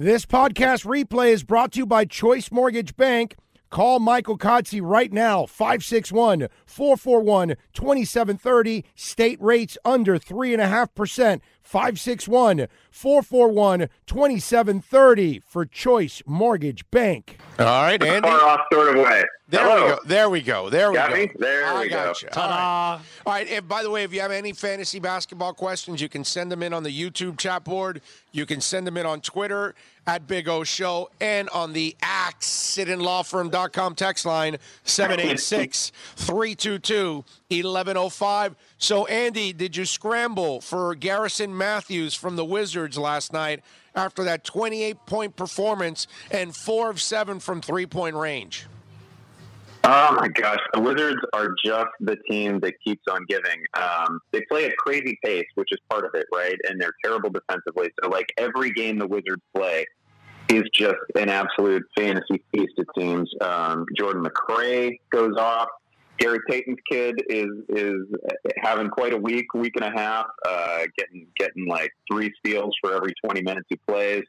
This podcast replay is brought to you by Choice Mortgage Bank. Call Michael Kotze right now, 561-441-2730. State rates under 3.5%. 561-441-2730 for Choice Mortgage Bank. All right, Andy. Far off sort of way. There we go. Got me? There we go. Ta-da. All right, and by the way, if you have any fantasy basketball questions, you can send them in on the YouTube chat board. You can send them in on Twitter at Big O Show and on the SitInLawFirm.com text line 786-322-1105. So, Andy, did you scramble for Garrison Matthews from the Wizards last night after that 28-point performance and 4 of 7 from three-point range? Oh, my gosh. The Wizards are just the team that keeps on giving. They play at crazy pace, which is part of it, right? And they're terrible defensively. So, like, every game the Wizards play is just an absolute fantasy feast, it seems. Jordan McRae goes off. Gary Payton's kid is having quite a week and a half, getting like 3 steals for every 20 minutes he plays.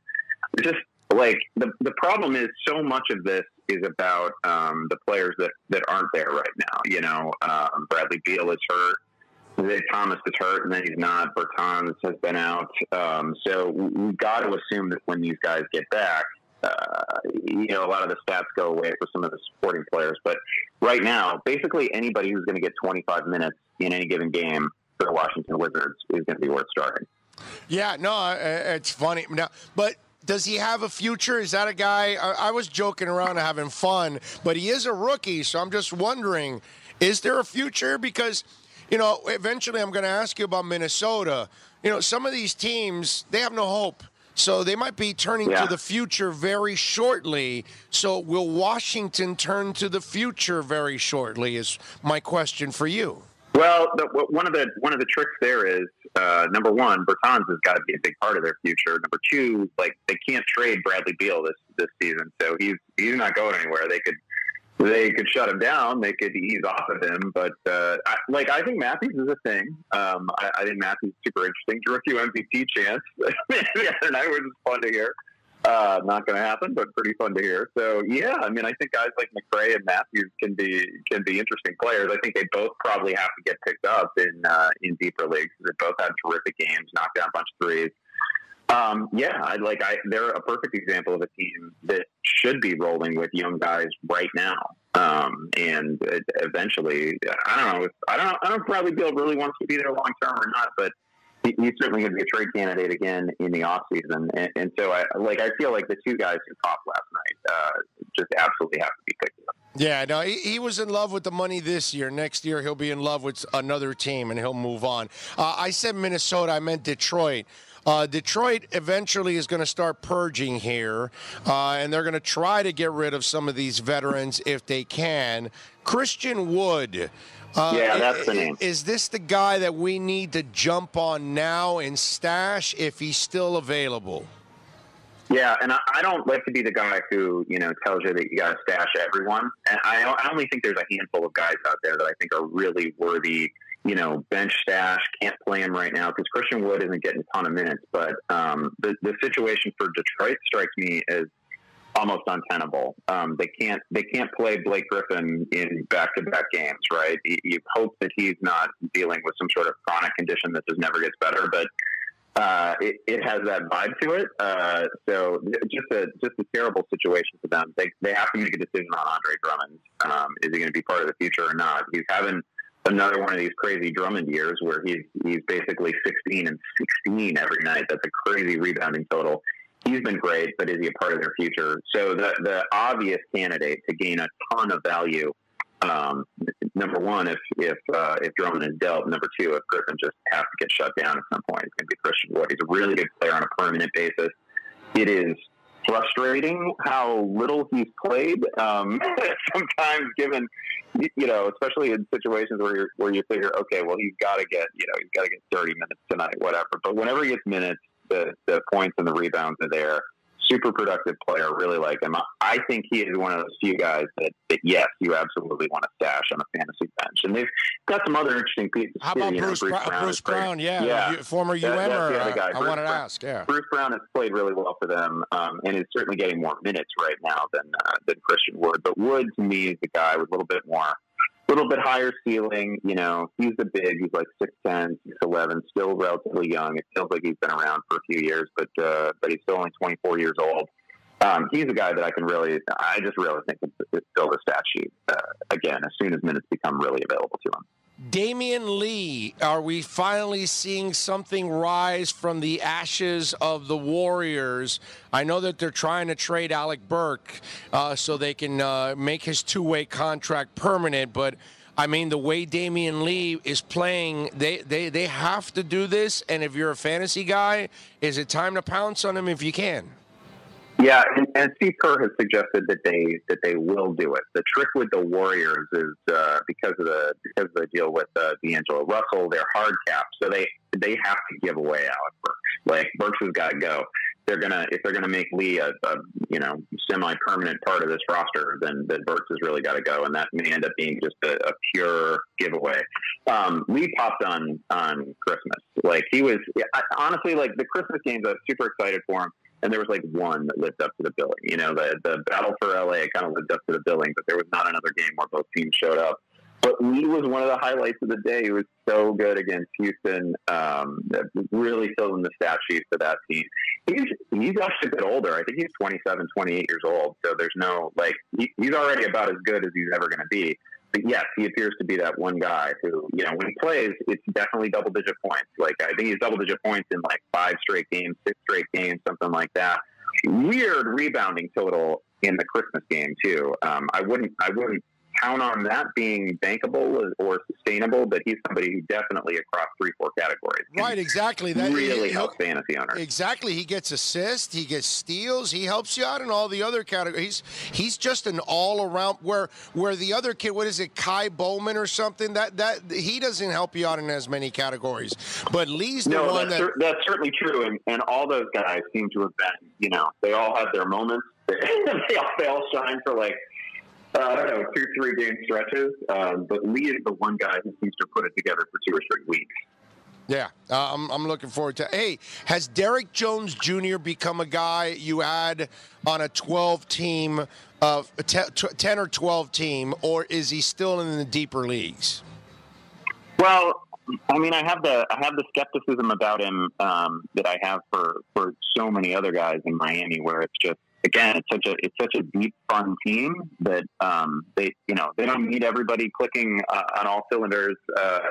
It's just like the problem is so much of this is about the players that aren't there right now. You know, Bradley Beal is hurt. Zay Thomas is hurt, and then he's not. Bertans has been out. So we've got to assume that when these guys get back, you know, a lot of the stats go away for some of the supporting players. But right now, basically anybody who's going to get 25 minutes in any given game for the Washington Wizards is going to be worth starting. Yeah, no, it's funny. Now, but does he have a future? Is that a guy? I was joking around and having fun, but he is a rookie, so I'm just wondering, is there a future? Because, you know, eventually I'm going to ask you about Minnesota. You know, some of these teams, they have no hope. So they might be turning to the future very shortly. So will Washington turn to the future very shortly is my question for you. Well, one of the tricks there is, number one, Bertans has got to be a big part of their future. Number two, like, they can't trade Bradley Beal this season, so he's not going anywhere. They could shut him down. They could ease off of him. But I think Matthews is a thing. I think Matthews is super interesting. Drew a few MVP chance the other night, which is fun to hear. Not going to happen, but pretty fun to hear. So yeah, I mean, I think guys like McRae and Matthews can be interesting players. I think they both probably have to get picked up in deeper leagues. They both had terrific games, knocked down a bunch of threes. They're a perfect example of a team that should be rolling with young guys right now. And eventually, I don't know if Bradley Beal really wants to be there long term or not, but he's certainly going to be a trade candidate again in the offseason. And so I feel like the two guys who popped last night just absolutely have to be picked up. Yeah, no, he was in love with the money this year. Next year, he'll be in love with another team, and he'll move on. I said Minnesota. I meant Detroit. Detroit eventually is going to start purging here, and they're going to try to get rid of some of these veterans if they can. Christian Wood. That's the name. Is this the guy that we need to jump on now and stash if he's still available? Yeah, and I don't like to be the guy who, you know, tells you that you got to stash everyone. And I only think there's a handful of guys out there that I think are really worthy, you know, bench stash. Can't play him right now because Christian Wood isn't getting a ton of minutes. But the situation for Detroit strikes me as almost untenable. They can't play Blake Griffin in back-to-back games, right? You hope that he's not dealing with some sort of chronic condition that just never gets better, but it has that vibe to it. So just a terrible situation for them. They have to make a decision on Andre Drummond. Is he going to be part of the future or not? He's having another one of these crazy Drummond years where he's basically 16 and 16 every night. That's a crazy rebounding total. He's been great, but is he a part of their future? So the obvious candidate to gain a ton of value, number one, if Drummond is dealt. Number two, if Griffin just has to get shut down at some point, it's going to be Christian Wood. He's a really good player on a permanent basis. It is frustrating how little he's played. Sometimes, given, you know, especially in situations where you figure, okay, well, he's got to get 30 minutes tonight, whatever. But whenever he gets minutes, the points and the rebounds are there. super productive player. Really like him. I think he is one of those few guys that yes, you absolutely want to stash on a fantasy bench. And they've got some other interesting pieces. How about Bruce Brown? Yeah. Former UMer. I wanted to ask. Yeah. Bruce Brown has played really well for them, and is certainly getting more minutes right now than Christian Wood. But Wood, to me, is the guy with a little bit higher ceiling. You know, he's the big. He's like 6'10", 6'11", still relatively young. It feels like he's been around for a few years, but he's still only 24 years old. He's a guy that I just really think it's still the stat sheet again as soon as minutes become really available to him. Damian Lee, are we finally seeing something rise from the ashes of the Warriors? I know that they're trying to trade Alec Burke so they can make his two-way contract permanent, but I mean, the way Damian Lee is playing, they have to do this, and if you're a fantasy guy, is it time to pounce on him if you can? Yeah, and Steve Kerr has suggested that they will do it. The trick with the Warriors is because of the deal with D'Angelo Russell, they're hard capped, so they have to give away Alec Burks. Like Burks has got to go. If they're gonna make Lee a semi-permanent part of this roster, then Burks has really got to go, and that may end up being just a pure giveaway. Lee popped on Christmas. Like honestly, like the Christmas games, I was super excited for him. And there was like one that lived up to the billing. You know, the battle for LA kind of lived up to the billing, but there was not another game where both teams showed up. But Lee was one of the highlights of the day. He was so good against Houston. Really filled in the stat sheet for that team. He's actually a bit older. I think he's 27, 28 years old. So there's no, he's already about as good as he's ever going to be. But yes, he appears to be that one guy who, you know, when he plays, it's definitely double-digit points. Like, I think he's double-digit points in, 5 straight games, 6 straight games, something like that. Weird rebounding total in the Christmas game, too. I wouldn't count on that being bankable or sustainable, but he's somebody who definitely across 3-4 categories. Right, exactly. That really helps fantasy owners. Exactly. He gets assists, he gets steals, he helps you out in all the other categories. He's just an all-around, where the other kid, what is it, Kai Bowman or something, that he doesn't help you out in as many categories. But Lee's the one that's certainly true, and all those guys seem to have been, you know, they all have their moments. they all shine for I don't know, 2-3 game stretches. But Lee is the one guy who seems to put it together for 2 or 3 weeks. Yeah, I'm looking forward to. Hey, has Derrick Jones Jr. become a guy you add on a 12-team, 10 or 12 team, or is he still in the deeper leagues? Well, I mean, I have the skepticism about him that I have for so many other guys in Miami, where it's just, again, it's such a deep, fun team that they don't need everybody clicking on all cylinders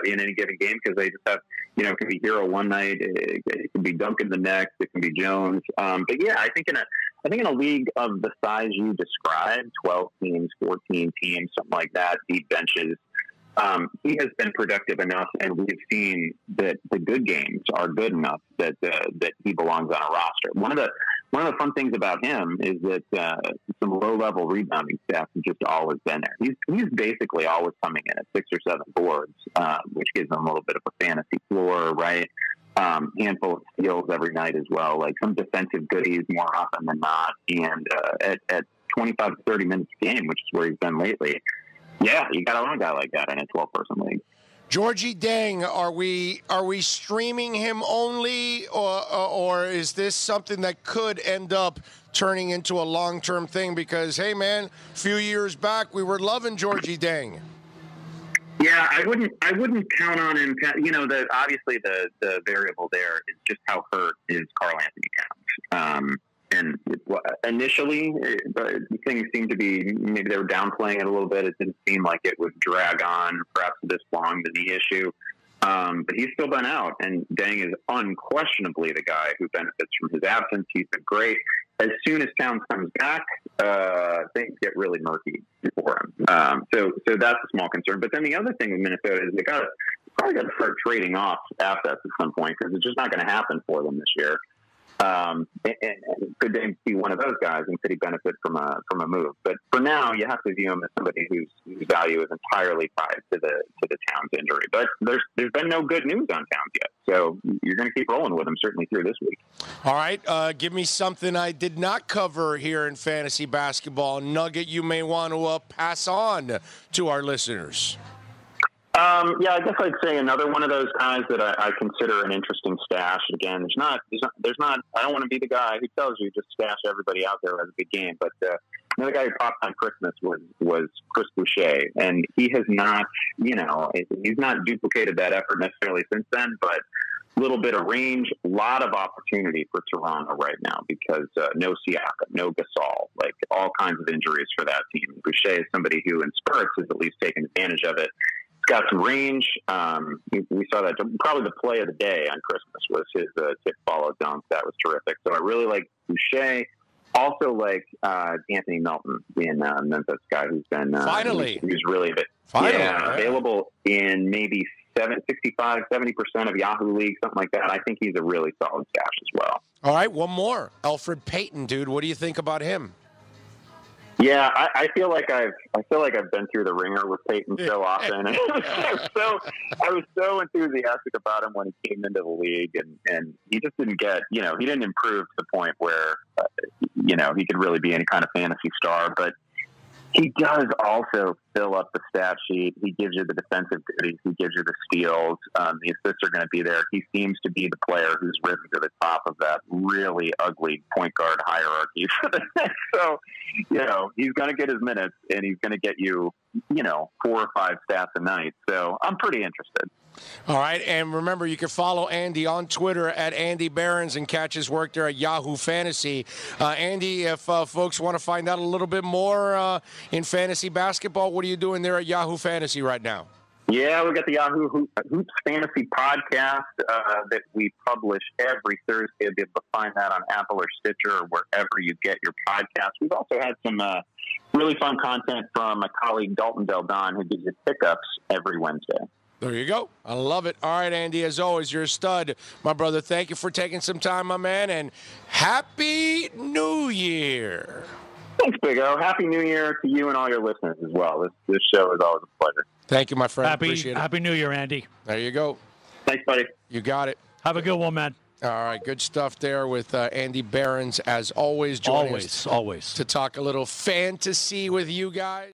in any given game, because they just have, you know, it can be Hero one night, it can be Duncan the next, it can be Jones. But yeah, I think in a league of the size you described, 12 teams, 14 teams, something like that, deep benches, he has been productive enough, and we've seen that the good games are good enough that he belongs on a roster. One of the fun things about him is that some low-level rebounding stats have just always been there. He's basically always coming in at 6 or 7 boards, which gives him a little bit of a fantasy floor, right? Handful of steals every night as well, like some defensive goodies more often than not, and at 25 to 30 minutes a game, which is where he's been lately. Yeah, you got to own a guy like that in a 12-person league. Georgie Deng, are we streaming him only, or is this something that could end up turning into a long-term thing? Because, hey, man, a few years back we were loving Georgie Deng. Yeah, I wouldn't count on him. You know, obviously the variable there is just how hurt is Karl Anthony Towns. And initially, things seemed to be, maybe they were downplaying it a little bit. It didn't seem like it would drag on perhaps this long, the knee issue. But he's still been out, and Deng is unquestionably the guy who benefits from his absence. He's been great. As soon as Towns comes back, things get really murky for him. So that's a small concern. But then the other thing with Minnesota is they probably got to start trading off assets at some point, because it's just not going to happen for them this year. And could they be one of those guys, and could he benefit from a move? But for now, you have to view him as somebody whose value is entirely tied to the Towns injury. But there's been no good news on Towns yet, so you're going to keep rolling with him certainly through this week. All right, give me something I did not cover here in fantasy basketball. A nugget you may want to pass on to our listeners. Yeah, I guess I'd say another one of those guys that I consider an interesting stash. Again, there's not. I don't want to be the guy who tells you just stash everybody out there as a big game. But another guy who popped on Christmas was Chris Boucher, and he has not, he's not duplicated that effort necessarily since then. But a little bit of range, a lot of opportunity for Toronto right now because no Siakam, no Gasol, like all kinds of injuries for that team. Boucher is somebody who, in spurts, has at least taken advantage of it. He's got some range. We saw that. Probably the play of the day on Christmas was his tip follow dunk. That was terrific. So I really like Boucher. Also like Anthony Melton in Memphis, guy who's been finally who's really available in maybe 65, 70% of Yahoo leagues, something like that. I think he's a really solid stash as well. All right, one more. Elfrid Payton, dude. What do you think about him? Yeah, I feel like I've been through the ringer with Peyton so often. I was so enthusiastic about him when he came into the league, and he just didn't get, he didn't improve to the point where, he could really be any kind of fantasy star. But he does also fill up the stat sheet. He gives you the defensive goodies. He gives you the steals. The assists are going to be there. He seems to be the player who's risen to the top of that really ugly point guard hierarchy. So, he's going to get his minutes, and he's going to get you, 4 or 5 stats a night. So I'm pretty interested. All right, and remember, you can follow Andy on Twitter at Andy Behrens and catch his work there at Yahoo Fantasy. Andy, if folks want to find out a little bit more in fantasy basketball, what are you doing there at Yahoo Fantasy right now? Yeah, we've got the Yahoo Hoops Fantasy Podcast that we publish every Thursday. You'll be able to find that on Apple or Stitcher or wherever you get your podcasts. We've also had some really fun content from my colleague Dalton Del Don, who gives you pickups every Wednesday. There you go. I love it. All right, Andy, as always, you're a stud, my brother. Thank you for taking some time, my man, and Happy New Year. Thanks, Big O. Happy New Year to you and all your listeners as well. This show is always a pleasure. Thank you, my friend. Appreciate it. Happy New Year, Andy. There you go. Thanks, buddy. You got it. Have a good one, man. All right, good stuff there with Andy Behrens, as always. Joining us always. to talk a little fantasy with you guys.